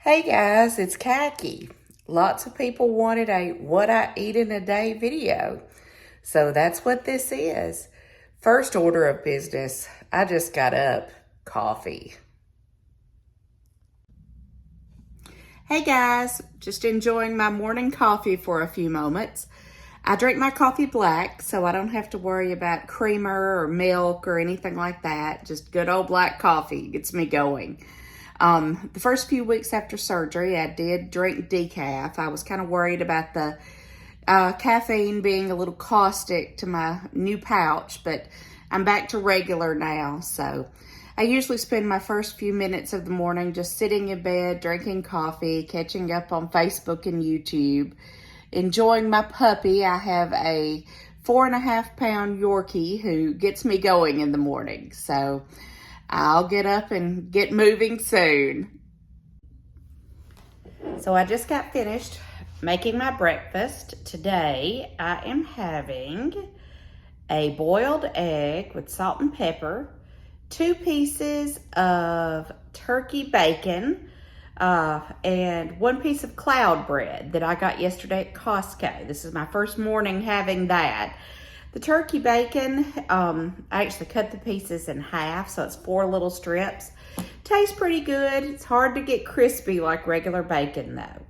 Hey guys, it's Khaki. Lots of people wanted a what I eat in a day video. So that's what this is. First order of business, I just got up. Coffee. Hey guys, just enjoying my morning coffee for a few moments. I drink my coffee black, so I don't have to worry about creamer or milk or anything like that. Just good old black coffee gets me going. The first few weeks after surgery, I did drink decaf. I was kind of worried about the caffeine being a little caustic to my new pouch, but I'm back to regular now. So I usually spend my first few minutes of the morning just sitting in bed, drinking coffee, catching up on Facebook and YouTube, enjoying my puppy. I have a 4.5-pound Yorkie who gets me going in the morning. So I'll get up and get moving soon. So I just got finished making my breakfast. Today I am having a boiled egg with salt and pepper, 2 pieces of turkey bacon, and 1 piece of cloud bread that I got yesterday at Costco. This is my first morning having that. The turkey bacon, I actually cut the pieces in half, so it's 4 little strips. Tastes pretty good. It's hard to get crispy like regular bacon though.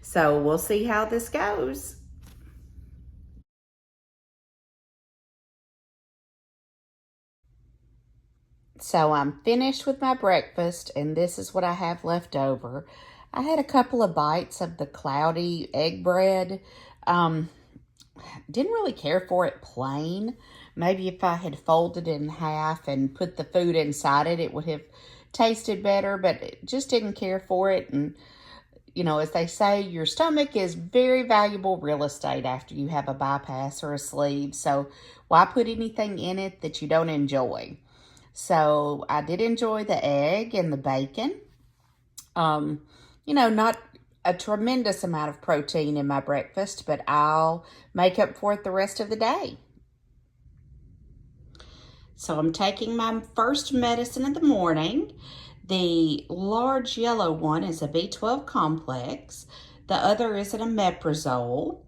So we'll see how this goes. So I'm finished with my breakfast, and this is what I have left over. I had a couple of bites of the cloudy egg bread. Didn't really care for it plain. Maybe if I had folded it in half and put the food inside it, it would have tasted better, but just didn't care for it. And, you know, as they say, your stomach is very valuable real estate after you have a bypass or a sleeve. So why put anything in it that you don't enjoy? So I did enjoy the egg and the bacon. You know, not a tremendous amount of protein in my breakfast, but I'll make up for it the rest of the day. So I'm taking my first medicine in the morning. The large yellow one is a B12 complex. The other is an omeprazole.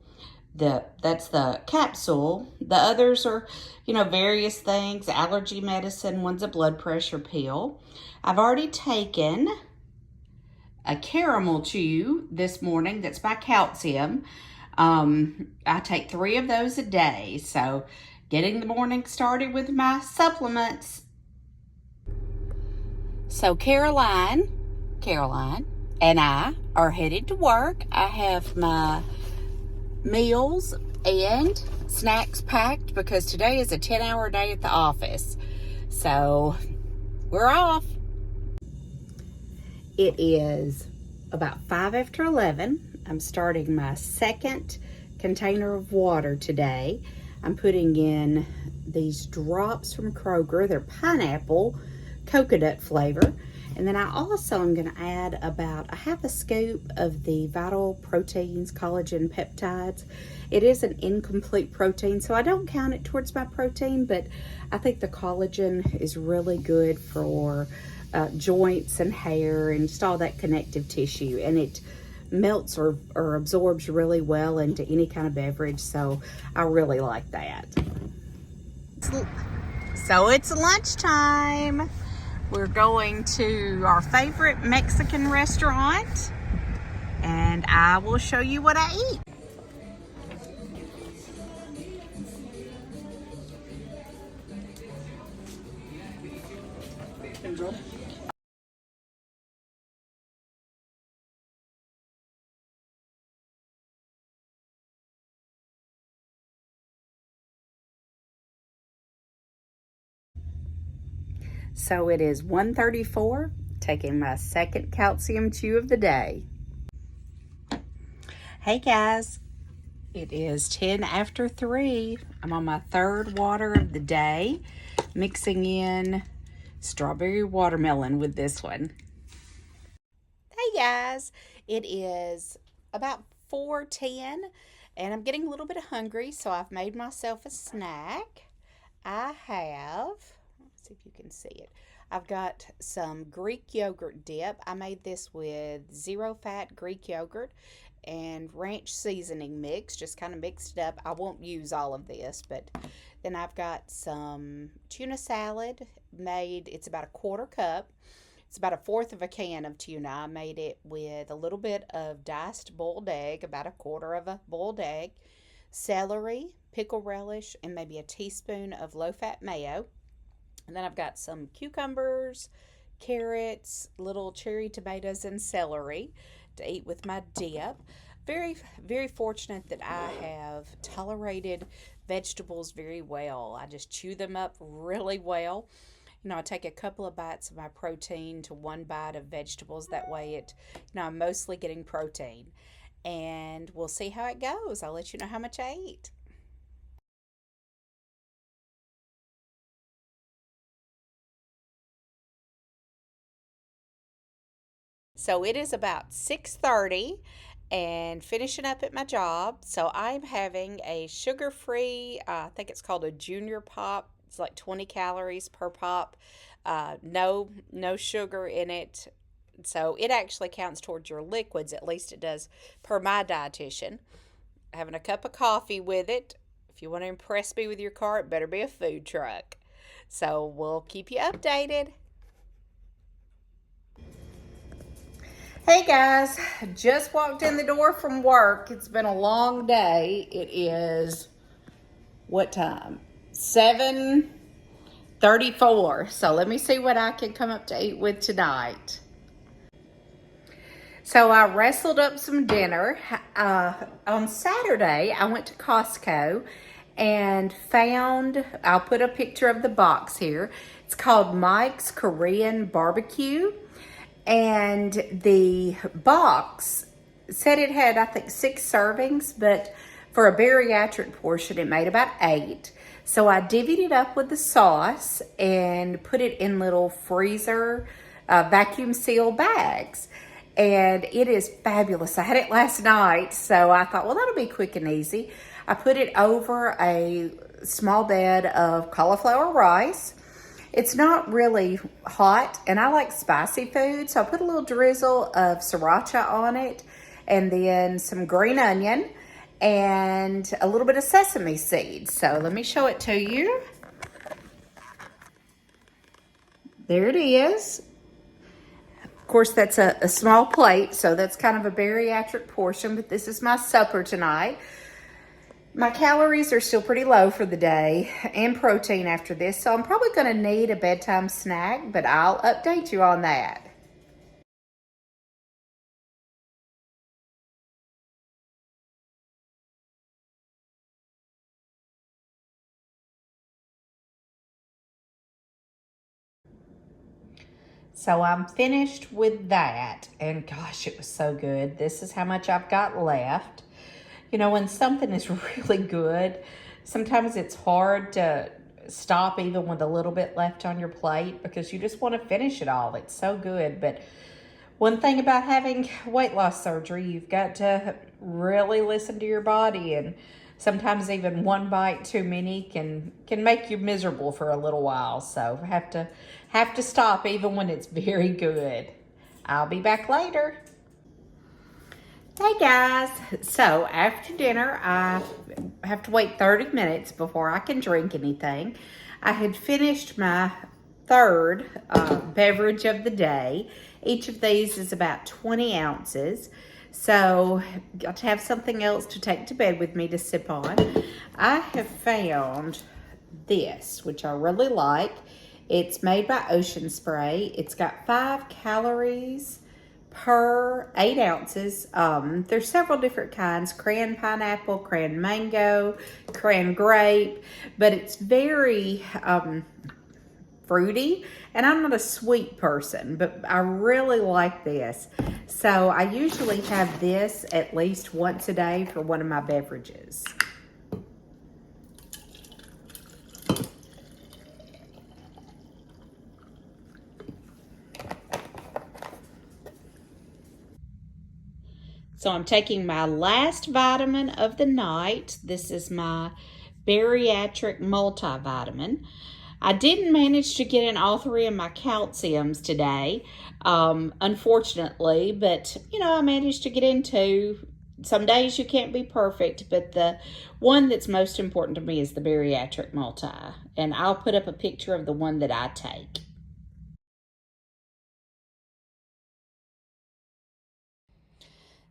That's the capsule. The others are, you know, various things. Allergy medicine, one's a blood pressure pill. I've already taken a caramel chew this morning that's by calcium. I take 3 of those a day. So getting the morning started with my supplements. So Caroline, and I are headed to work. I have my meals and snacks packed because today is a 10-hour day at the office. So we're off. It is about 5 after 11. I'm starting my second container of water today. I'm putting in these drops from Kroger. They're pineapple coconut flavor. And then I also am going to add about a half a scoop of the Vital Proteins collagen peptides. It is an incomplete protein, so I don't count it towards my protein, but I think the collagen is really good for joints and hair and just all that connective tissue, and it melts or absorbs really well into any kind of beverage, so I really like that. So it's lunchtime. We're going to our favorite Mexican restaurant, and I will show you what I eat. So it is 1:34, taking my second calcium chew of the day. Hey guys, it is 10 after 3. I'm on my third water of the day, mixing in strawberry watermelon with this one. Hey guys, it is about 4:10 and I'm getting a little bit hungry, so I've made myself a snack. I have, let's see if you can see it. I've got some Greek yogurt dip. I made this with zero fat Greek yogurt and ranch seasoning mix, just kind of mixed it up. I won't use all of this, but then I've got some tuna salad made. It's about a quarter cup. It's about a fourth of a can of tuna. I made it with a little bit of diced boiled egg, about a quarter of a boiled egg, celery, pickle relish, and maybe a teaspoon of low-fat mayo. And then I've got some cucumbers, carrots, little cherry tomatoes, and celery to eat with my dip. Very, very fortunate that I have tolerated vegetables very well. I just chew them up really well. I take a couple of bites of my protein to one bite of vegetables. That way I'm mostly getting protein. And we'll see how it goes. I'll let you know how much I eat. So it is about 6:30 and finishing up at my job. So I'm having a sugar-free, I think it's called a junior pop. It's like 20 calories per pop. No sugar in it. So it actually counts towards your liquids, at least it does per my dietitian. Having a cup of coffee with it. If you want to impress me with your car, it better be a food truck. So we'll keep you updated. Hey guys, just walked in the door from work. It's been a long day. It is, what time? 7:34. So let me see what I can come up to eat with tonight. So I wrestled up some dinner. On Saturday, I went to Costco and found, I'll put a picture of the box here. It's called Mike's Korean Barbecue. And the box said it had, I think, 6 servings, but for a bariatric portion, it made about 8. So I divvied it up with the sauce and put it in little freezer vacuum seal bags. And it is fabulous. I had it last night, so I thought, well, that'll be quick and easy. I put it over a small bed of cauliflower rice. It's not really hot, and I like spicy food, so I put a little drizzle of sriracha on it, and then some green onion, and a little bit of sesame seeds. So let me show it to you. There it is. Of course, that's a small plate, so that's kind of a bariatric portion, but this is my supper tonight. My calories are still pretty low for the day and protein after this, so I'm probably going to need a bedtime snack, but I'll update you on that. So I'm finished with that, and gosh, it was so good. This is how much I've got left. When something is really good, sometimes it's hard to stop even with a little bit left on your plate because you just want to finish it all. It's so good. But one thing about having weight loss surgery, you've got to really listen to your body, and sometimes even one bite too many can make you miserable for a little while. So have to stop even when it's very good. I'll be back later. Hey guys, so after dinner, I have to wait 30 minutes before I can drink anything. I had finished my third beverage of the day. Each of these is about 20 ounces. So, got to have something else to take to bed with me to sip on. I have found this, which I really like. It's made by Ocean Spray. It's got 5 calories per 8 ounces. There's several different kinds: cran pineapple, cran mango, cran grape, but it's very fruity, and I'm not a sweet person, but I really like this. So I usually have this at least once a day for one of my beverages. So I'm taking my last vitamin of the night. This is my bariatric multivitamin. I didn't manage to get in all three of my calciums today, unfortunately, but I managed to get in two. Some days you can't be perfect, but the one that's most important to me is the bariatric multi, and I'll put up a picture of the one that I take.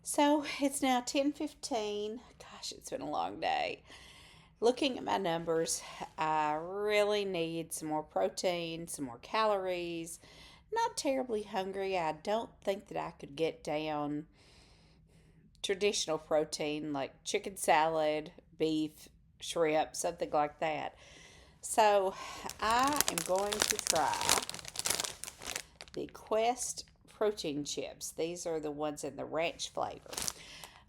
So it's now 10:15. Gosh, it's been a long day. Looking at my numbers, I really need some more protein, some more calories. Not terribly hungry. I don't think that I could get down traditional protein like chicken salad, beef, shrimp, something like that. So I am going to try the Quest protein chips. These are the ones in the ranch flavor.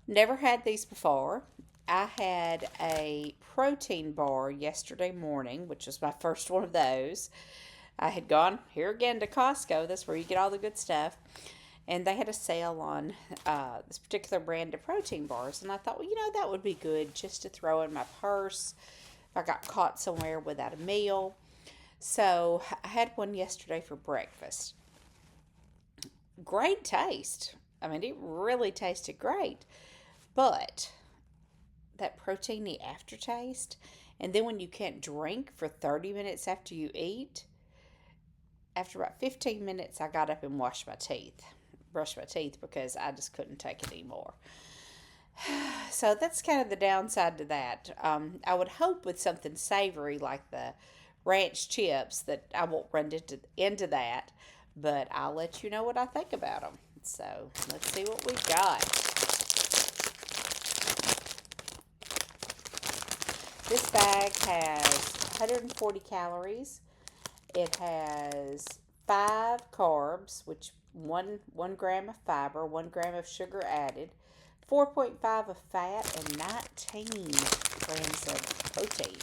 Never had these before. I had a protein bar yesterday morning, which was my first one of those. I had gone here again to Costco. That's where you get all the good stuff. And they had a sale on this particular brand of protein bars. And I thought, well, that would be good just to throw in my purse if I got caught somewhere without a meal. So I had one yesterday for breakfast. Great taste. I mean, it really tasted great. But that proteiny aftertaste, and then when you can't drink for 30 minutes after you eat, after about 15 minutes, I got up and brushed my teeth because I just couldn't take it anymore. So that's kind of the downside to that. I would hope with something savory like the ranch chips that I won't run into that, but I'll let you know what I think about them. So let's see what we've got. This bag has 140 calories. It has 5 carbs, which 1 gram of fiber, 1 gram of sugar added, 4.5 of fat, and 19 grams of protein.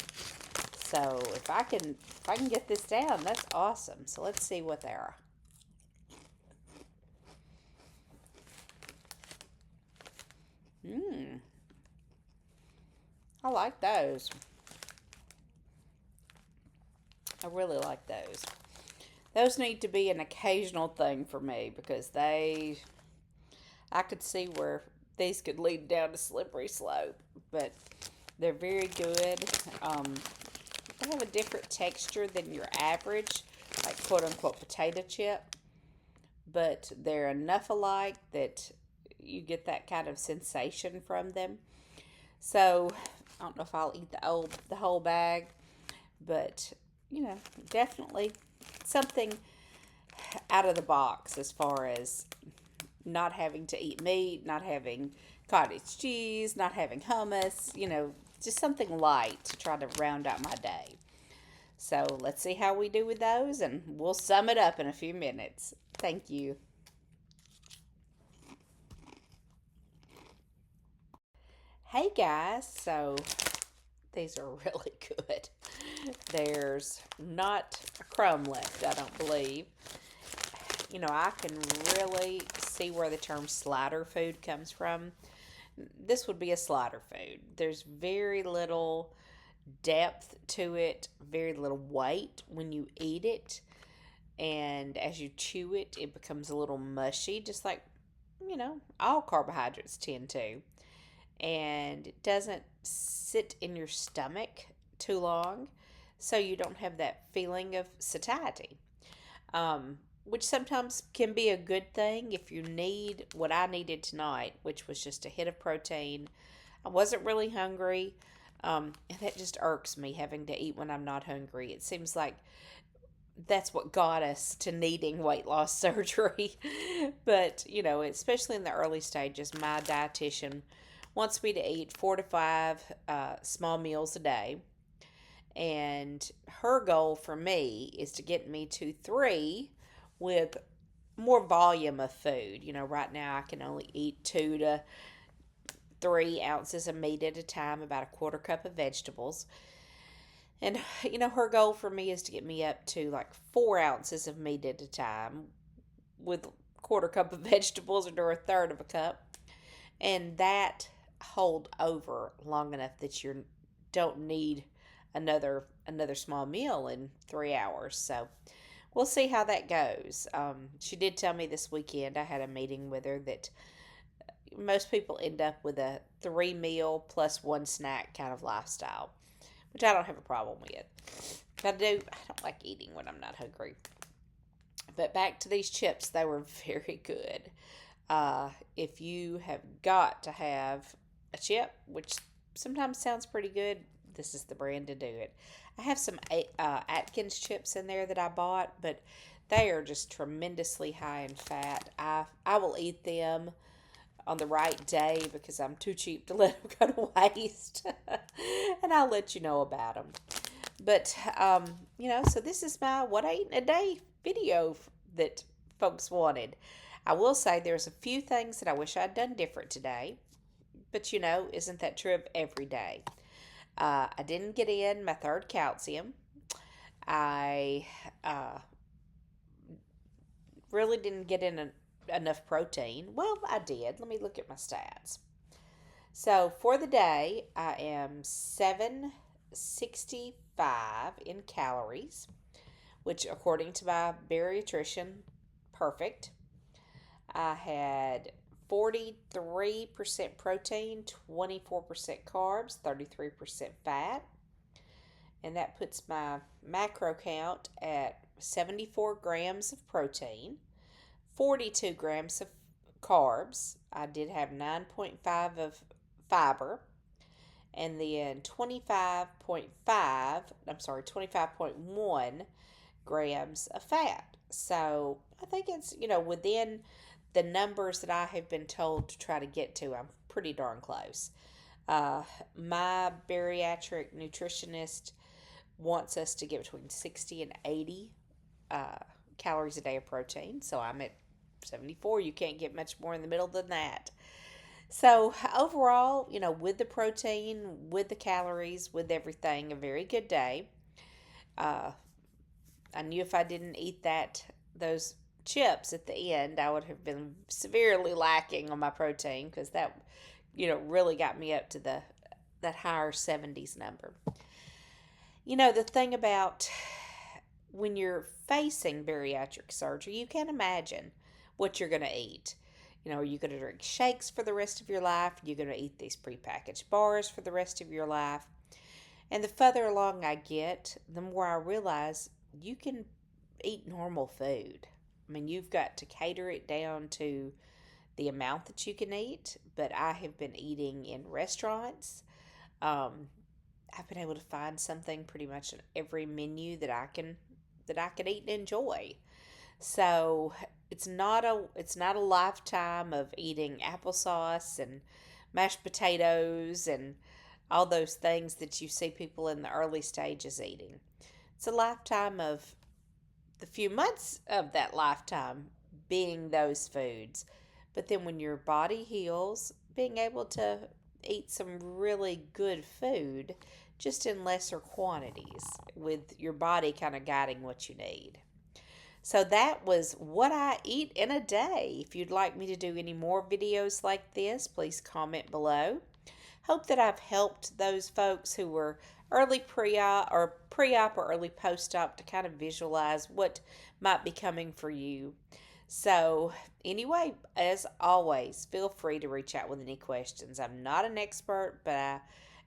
So if I can get this down, that's awesome. So let's see what they are. I like those. I really like those. Those need to be an occasional thing for me because I could see where these could lead down a slippery slope, but they're very good. They have a different texture than your average, like quote unquote potato chip, but they're enough alike that you get that kind of sensation from them. So I don't know if I'll eat the whole bag, but definitely something out of the box as far as not having to eat meat, not having cottage cheese, not having hummus, just something light to try to round out my day. So let's see how we do with those, and we'll sum it up in a few minutes. Thank you. Hey guys, so these are really good. There's not a crumb left, I don't believe. I can really see where the term slider food comes from. This would be a slider food. There's very little depth to it, very little weight when you eat it. And as you chew it, it becomes a little mushy, just like, all carbohydrates tend to. And it doesn't sit in your stomach too long, so you don't have that feeling of satiety, which sometimes can be a good thing if you need what I needed tonight, which was just a hit of protein. I wasn't really hungry, and that just irks me having to eat when I'm not hungry. It seems like that's what got us to needing weight loss surgery. But, especially in the early stages, my dietitian wants me to eat 4 to 5 small meals a day. And her goal for me is to get me to 3 with more volume of food. Right now I can only eat 2 to 3 ounces of meat at a time, about a quarter cup of vegetables. And, her goal for me is to get me up to like 4 ounces of meat at a time with a quarter cup of vegetables or a third of a cup. And that hold over long enough that you don't need another small meal in 3 hours. So we'll see how that goes. She did tell me this weekend, I had a meeting with her, that most people end up with a 3 meal plus one snack kind of lifestyle, which I don't have a problem with. But I don't like eating when I'm not hungry. But back to these chips, they were very good. If you have got to have a chip, which sometimes sounds pretty good, this is the brand to do it. I have some Atkins chips in there that I bought, but they are just tremendously high in fat. I will eat them on the right day because I'm too cheap to let them go to waste. And I'll let you know about them. But, so this is my what I eat in a day video that folks wanted. I will say there's a few things that I wish I'd done different today. But, isn't that true of every day? I didn't get in my third calcium. I really didn't get in enough protein. Well, I did. Let me look at my stats. So for the day, I am 765 in calories, which according to my bariatrician, perfect. I had 43% protein, 24% carbs, 33% fat. And that puts my macro count at 74 grams of protein, 42 grams of carbs. I did have 9.5 of fiber, and then 25.1 grams of fat. So I think it's, within the numbers that I have been told to try to get to. I'm pretty darn close. My bariatric nutritionist wants us to get between 60 and 80 calories a day of protein. So I'm at 74. You can't get much more in the middle than that. So overall, with the protein, with the calories, with everything, a very good day. I knew if I didn't eat those chips at the end, I would have been severely lacking on my protein, because that, really got me up to that higher 70s number. The thing about when you're facing bariatric surgery, you can't imagine what you're going to eat. Are you going to drink shakes for the rest of your life? Are you going to eat these prepackaged bars for the rest of your life? And the further along I get, the more I realize you can eat normal food. I mean, you've got to cater it down to the amount that you can eat, but I have been eating in restaurants. I've been able to find something pretty much in every menu that I can eat and enjoy. So it's not a lifetime of eating applesauce and mashed potatoes and all those things that you see people in the early stages eating. It's a lifetime of the few months of that lifetime being those foods. But then when your body heals, being able to eat some really good food, just in lesser quantities, with your body kind of guiding what you need. So that was what I eat in a day. If you'd like me to do any more videos like this, please comment below. Hope that I've helped those folks who were early pre-op or early post-op to kind of visualize what might be coming for you. So anyway, as always, feel free to reach out with any questions. I'm not an expert, but I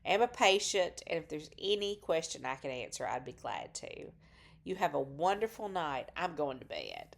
am a patient, and if there's any question I can answer, I'd be glad to. You have a wonderful night. I'm going to bed.